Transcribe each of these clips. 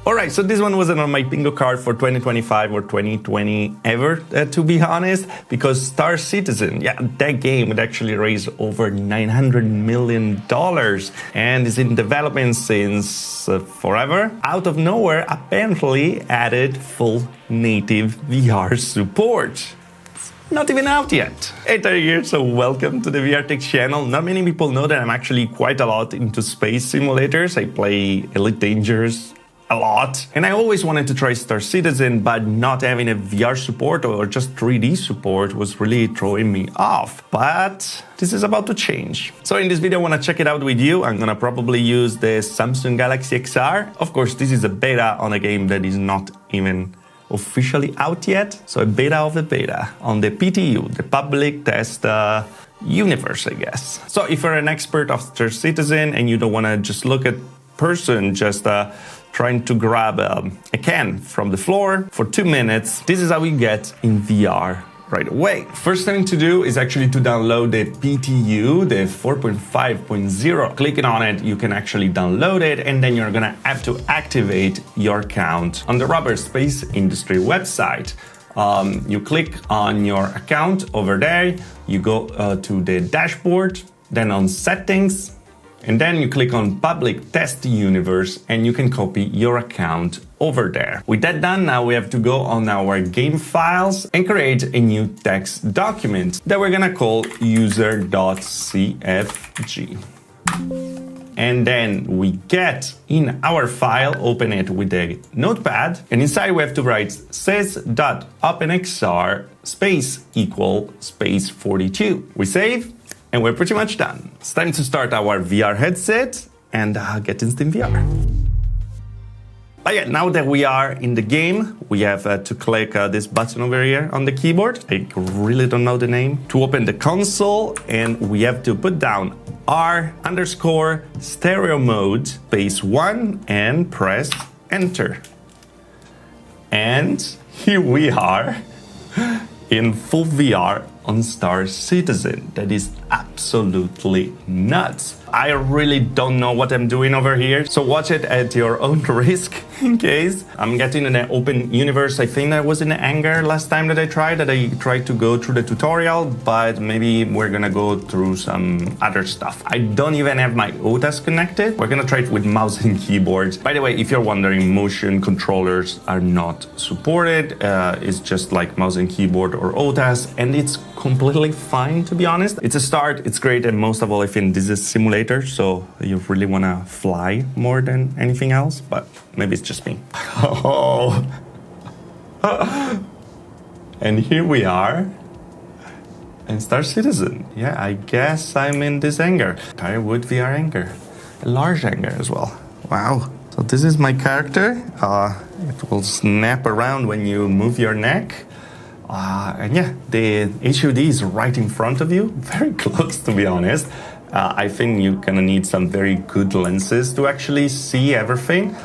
Alright, so this one wasn't on my bingo card for 2025 or 2020 ever, to be honest, because Star Citizen, yeah, that game would actually raise over $900 million and is in development since forever. Out of nowhere, apparently added full native VR support. Not even out yet. Hey, Terry here, so welcome to the VR Tech channel. Not many people know that I'm actually quite a lot into space simulators. I play Elite Dangerous a lot. And I always wanted to try Star Citizen, but not having a VR support or just 3D support was really throwing me off. But this is about to change. So in this video, I want to check it out with you. I'm gonna probably use the Samsung Galaxy XR. Of course, this is a beta on a game that is not even officially out yet. So a beta of the beta on the PTU, the public test universe, I guess. So if you're an expert of Star Citizen and you don't want to just look at person just trying to grab a can from the floor for 2 minutes, this is how you get in VR right away. First thing to do is actually to download the PTU, the 4.5.0. Clicking on it, you can actually download it, and then you're gonna have to activate your account on the Rubber Space Industry website. You click on your account over there, you go to the dashboard, then on settings, and then you click on Public Test Universe and you can copy your account over there. With that done, now we have to go on our game files and create a new text document that we're gonna call user.cfg. And then we get in our file, open it with a notepad, and inside we have to write sys.OpenXR space equal space 42. We save, and we're pretty much done. It's time to start our VR headset and get instant VR. But yeah, now that we are in the game, we have to click this button over here on the keyboard. I really don't know the name. To open the console, and we have to put down R_stereo mode space 1 and press enter. And here we are in full VR on Star Citizen. That is absolutely nuts. I really don't know what I'm doing over here, so watch it at your own risk in case. I'm getting in an open universe. I think that was in the hangar last time that I tried to go through the tutorial, but maybe we're gonna go through some other stuff. I don't even have my OTAS connected. We're gonna try it with mouse and keyboard. By the way, if you're wondering, motion controllers are not supported. It's just like mouse and keyboard or OTAS, and it's completely fine, to be honest. It's a start, it's great, and most of all, I think this is a simulator, so you really want to fly more than anything else, but maybe it's just me. Oh. And here we are in Star Citizen. Yeah, I guess I'm in this hangar. Tirewood VR hangar. A large hangar as well. Wow. So this is my character. It will snap around when you move your neck. And yeah, the HUD is right in front of you, very close, to be honest. I think you're gonna need some very good lenses to actually see everything.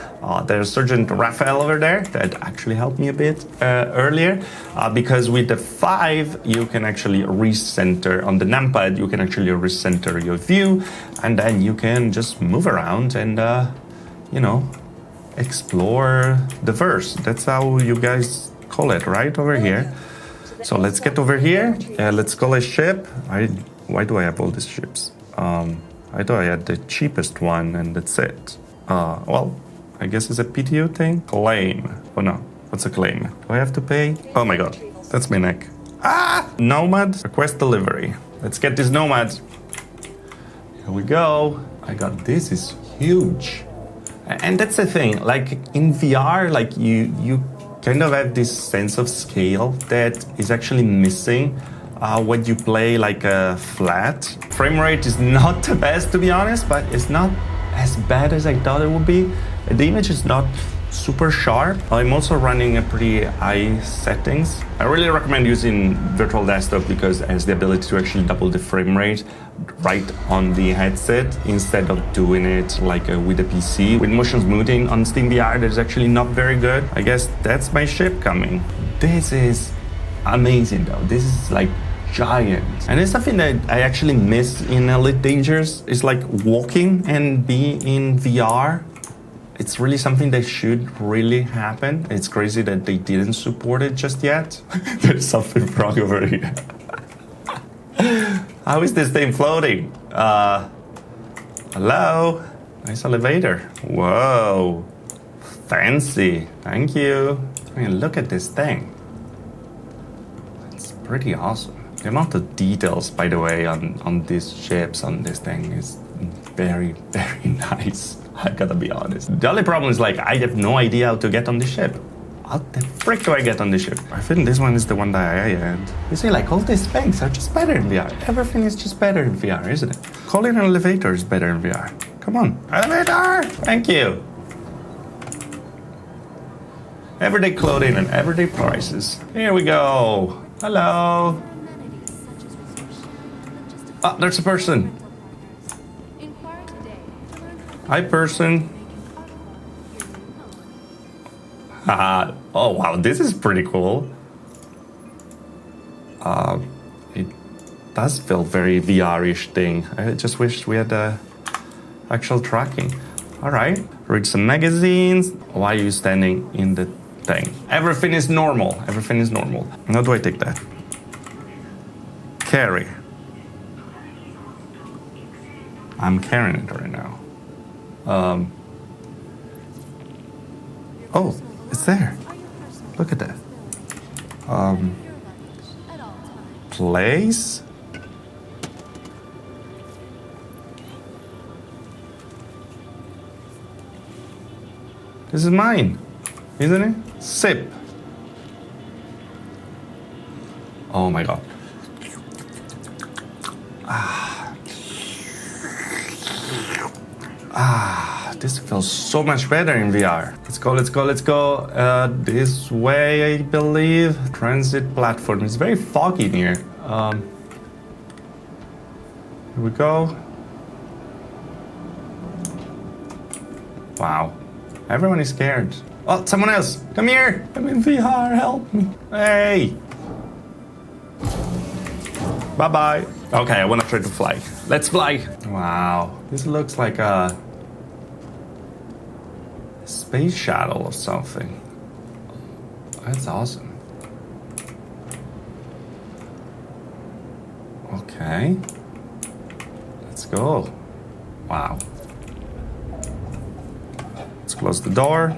There's Sergeant Raphael over there that actually helped me a bit earlier, because with the 5, you can actually recenter on the numpad, you can actually recenter your view, and then you can just move around and, you know, explore the verse. That's how you guys call it, right, over here. So let's get over here. Let's call a ship. Why do I have all these ships? I thought I had the cheapest one and that's it. Well, I guess it's a PTU thing. Claim. Oh no, what's a claim? Do I have to pay? Oh my god, that's my neck. Ah! Nomad, request delivery. Let's get this Nomad. Here we go. I got this, is huge. And that's the thing, like in VR, like you kind of have this sense of scale that is actually missing when you play like a flat. Frame rate is not the best, to be honest, but it's not as bad as I thought it would be. The image is not super sharp. I'm also running a pretty high settings. I really recommend using virtual desktop because it has the ability to actually double the frame rate right on the headset instead of doing it like with a PC. With motion smoothing on SteamVR, that is actually not very good. I guess that's my ship coming. This is amazing though. This is like giant. And it's something that I actually miss in Elite Dangerous. It's like walking and being in VR. it's really something that should really happen. It's crazy that they didn't support it just yet. There's something wrong over here. How is this thing floating? Hello? Nice elevator. Whoa. Fancy. Thank you. I mean, look at this thing. It's pretty awesome. The amount of details, by the way, on these ships, on this thing is very, very nice. I gotta be honest. The only problem is, like, I have no idea how to get on the ship. How the frick do I get on the ship? I think this one is the one that I had. You see, like, all these things are just better in VR. Everything is just better in VR, isn't it? Calling an elevator is better in VR. Come on. Elevator! Thank you. Everyday clothing and everyday prices. Here we go. Hello. Ah, there's a person. Hi, person. Haha. Oh, wow, this is pretty cool. It does feel very VR-ish thing. I just wish we had actual tracking. All right, read some magazines. Why are you standing in the thing? Everything is normal. Everything is normal. How do I take that? Carry. I'm carrying it right now. Oh, it's there. Look at that. Place? This is mine, isn't it? Sip. Oh my god. This feels so much better in VR. Let's go, let's go, let's go. This way, I believe. Transit platform. It's very foggy in here. Here we go. Wow. Everyone is scared. Oh, someone else. Come here. I'm in VR. Help me. Hey. Bye-bye. Okay, I want to try to fly. Let's fly. Wow. This looks like a space shuttle or something. That's awesome. Okay. Let's go. Wow. Let's close the door.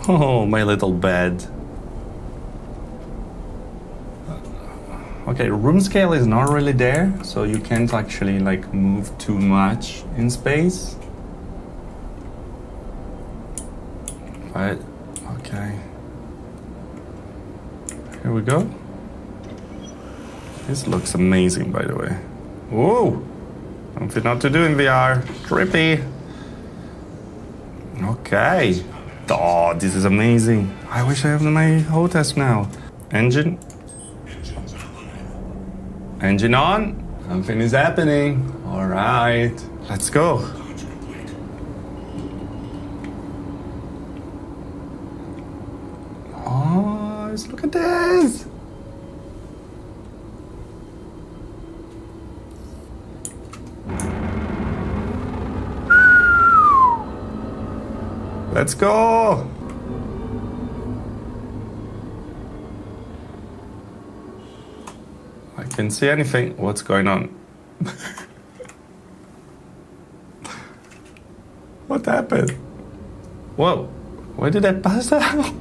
Oh, my little bed. Okay, room scale is not really there, so you can't actually like move too much in space. But, okay. Here we go. This looks amazing, by the way. Whoa! Something not to do in VR. Trippy. Okay. Oh, this is amazing. I wish I have my hotess now. Engine. Engine on. Something is happening. All right. Let's go. Oh, look at this. Let's go! I can't see anything. What's going on? What happened? Whoa! Why did I pass out?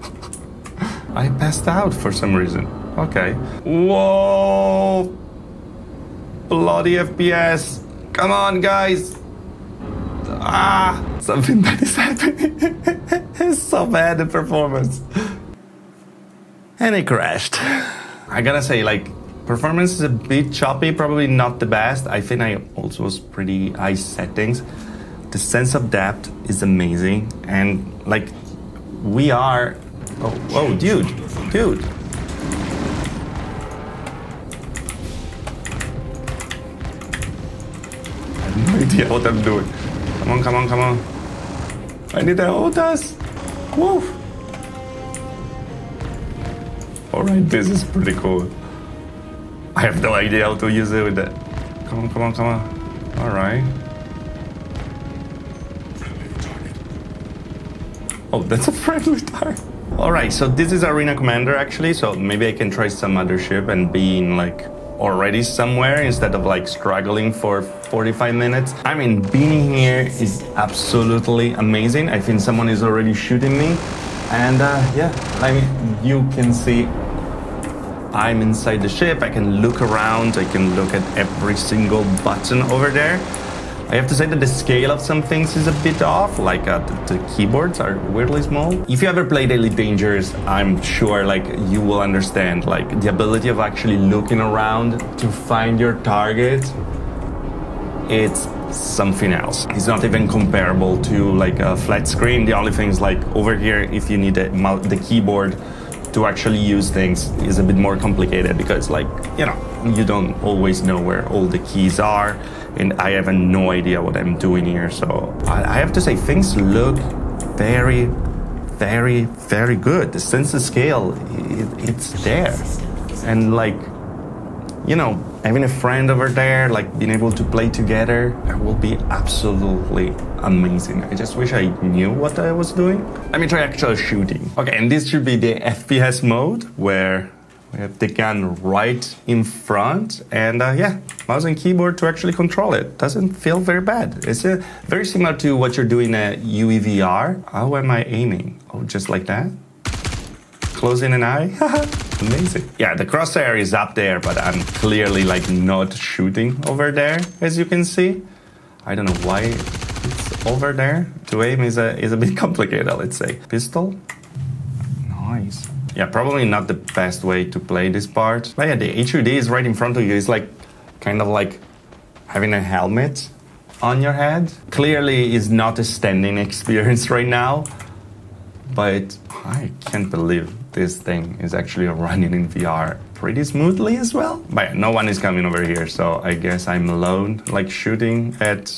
I passed out for some reason. Okay. Whoa! Bloody FPS! Come on, guys! Ah! Something bad is happening. It's so bad, the performance. And it crashed. I gotta say, like, performance is a bit choppy, probably not the best. I think I also was pretty high settings. The sense of depth is amazing. And, like, we are... Oh, whoa, dude. Dude. I have no idea what I'm doing. Come on, come on, come on. I need to hold us. Woo. All right, this is pretty cool. I have no idea how to use it with that. Come on, come on, come on. All right. Oh, that's a friendly target. All right, so this is Arena Commander actually, so maybe I can try some other ship and be in like already somewhere instead of like struggling for 45 minutes. I mean, being here is absolutely amazing. I think someone is already shooting me. And yeah, I mean, you can see I'm inside the ship. I can look around. I can look at every single button over there. I have to say that the scale of some things is a bit off, like the keyboards are weirdly small. If you ever played Elite Dangerous, I'm sure like you will understand like the ability of actually looking around to find your target. It's something else. It's not even comparable to like a flat screen. The only thing is like over here, if you need the keyboard to actually use things is a bit more complicated because like, you know, you don't always know where all the keys are and I have no idea what I'm doing here. So I have to say things look very, very, very good. The sense of scale, it's there. And like, you know, having a friend over there, like being able to play together, it will be absolutely amazing. I just wish I knew what I was doing. Let me try actual shooting. Okay, and this should be the FPS mode where we have the gun right in front and yeah, mouse and keyboard to actually control it. Doesn't feel very bad. It's very similar to what you're doing at UEVR. How am I aiming? Oh, just like that? Closing an eye? Amazing. Yeah, the crosshair is up there, but I'm clearly like not shooting over there, as you can see. I don't know why it's over there. To aim is a bit complicated, let's say. Pistol? Nice. Yeah, probably not the best way to play this part. But yeah, the HUD is right in front of you. It's like kind of like having a helmet on your head. Clearly is not a standing experience right now, but I can't believe this thing is actually running in VR pretty smoothly as well. But yeah, no one is coming over here, so I guess I'm alone, like shooting at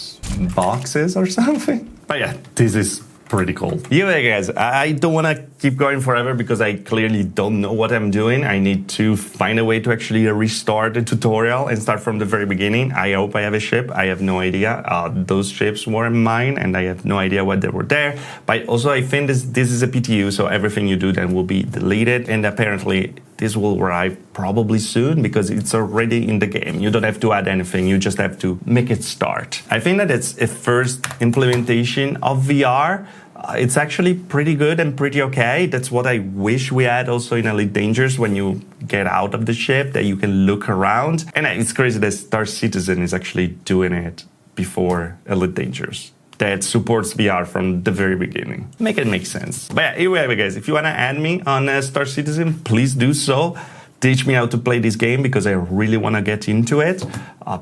boxes or something. But yeah, this is pretty cool. Anyway, guys, I don't want to keep going forever because I clearly don't know what I'm doing. I need to find a way to actually restart the tutorial and start from the very beginning. I hope I have a ship. I have no idea. Those ships weren't mine and I have no idea why they were there. But also I think this is a PTU, so everything you do then will be deleted. And apparently this will arrive probably soon because it's already in the game. You don't have to add anything. You just have to make it start. I think that it's a first implementation of VR. It's actually pretty good and pretty okay. That's what I wish we had also in Elite Dangerous when you get out of the ship, that you can look around. And it's crazy that Star Citizen is actually doing it before Elite Dangerous. That supports VR from the very beginning. Make it make sense. But yeah, anyway, guys, if you want to add me on Star Citizen, please do so. Teach me how to play this game because I really want to get into it.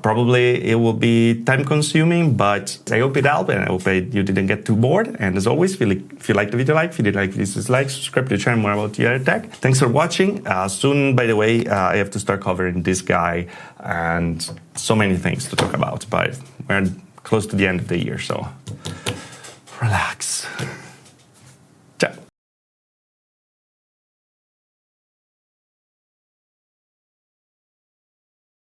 Probably it will be time consuming, but I hope it helped and I hope you didn't get too bored. And as always, if you like the video, if you did like this, dislike, subscribe to the channel more about Hjerde Tech. Thanks for watching. Soon, by the way, I have to start covering this guy and so many things to talk about, but we're close to the end of the year, so relax.